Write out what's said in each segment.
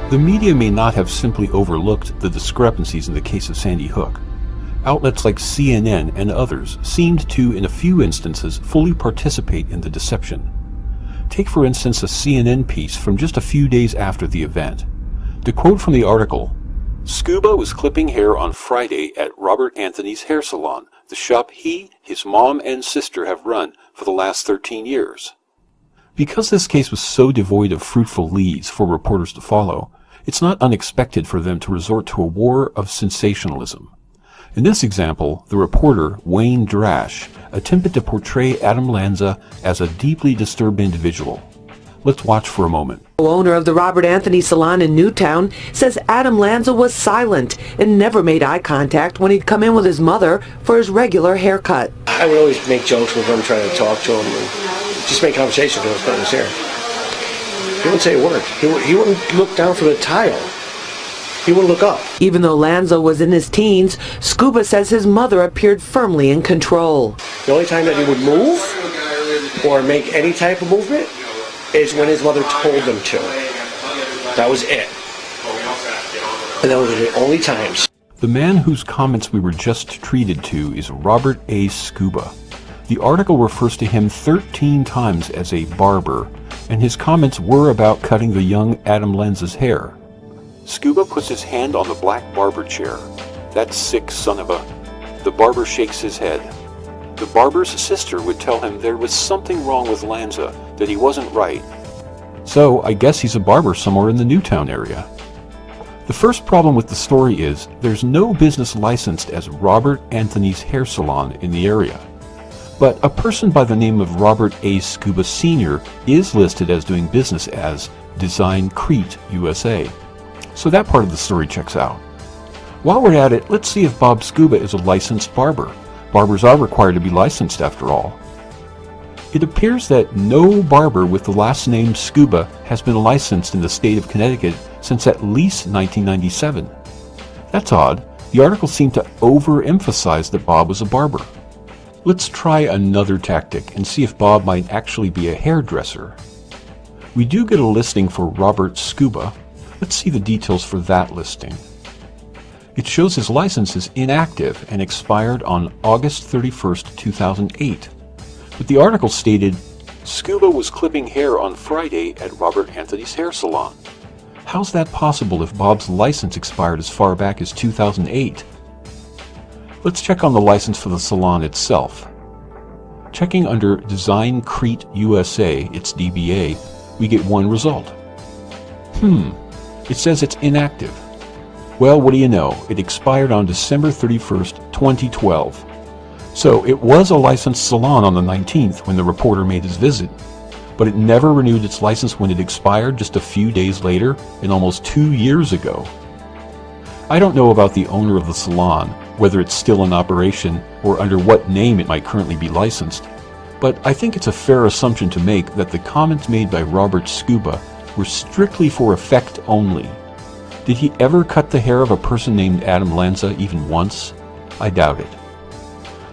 The media may not have simply overlooked the discrepancies in the case of Sandy Hook. Outlets like CNN and others seemed to, in a few instances, fully participate in the deception. Take, for instance, a CNN piece from just a few days after the event. To quote from the article, "Scuba was clipping hair on Friday at Robert Anthony's hair salon, the shop he, his mom, and sister have run for the last 13 years. Because this case was so devoid of fruitful leads for reporters to follow, it's not unexpected for them to resort to a war of sensationalism. In this example, the reporter, Wnttash, attempted to portray Adam Lanza as a deeply disturbed individual. Let's watch for a moment. The owner of the Robert Anthony Salon in Newtown says Adam Lanza was silent and never made eye contact when he'd come in with his mother for his regular haircut. I would always make jokes with him, trying to talk to him, and just make conversation when I was cutting his hair. He wouldn't say a word. He wouldn't look down from the tile. He wouldn't look up. Even though Lanza was in his teens, Scuba says his mother appeared firmly in control. The only time that he would move or make any type of movement is when his mother told him to. That was it. And those were the only times. The man whose comments we were just treated to is Robert A. Scuba. The article refers to him 13 times as a barber, and his comments were about cutting the young Adam Lanza's hair. Scuba puts his hand on the black barber chair. That sick son of a... The barber shakes his head. The barber's sister would tell him there was something wrong with Lanza, that he wasn't right. So I guess he's a barber somewhere in the Newtown area. The first problem with the story is there's no business licensed as Robert Anthony's hair salon in the area. But a person by the name of Robert A. Scuba Sr. is listed as doing business as Design Crete USA. So that part of the story checks out. While we're at it, let's see if Bob Scuba is a licensed barber. Barbers are required to be licensed after all. It appears that no barber with the last name Scuba has been licensed in the state of Connecticut since at least 1997. That's odd. The article seemed to overemphasize that Bob was a barber. Let's try another tactic and see if Bob might actually be a hairdresser. We do get a listing for Robert Scuba. Let's see the details for that listing. It shows his license is inactive and expired on August 31st, 2008. But the article stated, Scuba was clipping hair on Friday at Robert Anthony's hair salon. How's that possible if Bob's license expired as far back as 2008? Let's check on the license for the salon itself. Checking under Design Crete USA, its DBA, we get one result. It says it's inactive. Well, what do you know? It expired on December 31st, 2012. So it was a licensed salon on the 19th when the reporter made his visit, but it never renewed its license when it expired just a few days later and almost 2 years ago. I don't know about the owner of the salon, whether it's still in operation or under what name it might currently be licensed, but I think it's a fair assumption to make that the comments made by Robert Scuba were strictly for effect only. Did he ever cut the hair of a person named Adam Lanza even once? I doubt it.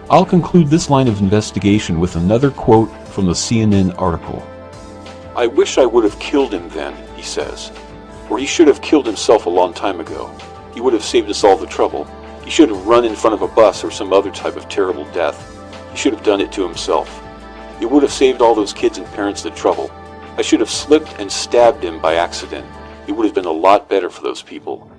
I'll conclude this line of investigation with another quote from the CNN article. "I wish I would have killed him then," he says. "Or he should have killed himself a long time ago. He would have saved us all the trouble. He should have run in front of a bus or some other type of terrible death. He should have done it to himself. It would have saved all those kids and parents the trouble. I should have slipped and stabbed him by accident. It would have been a lot better for those people.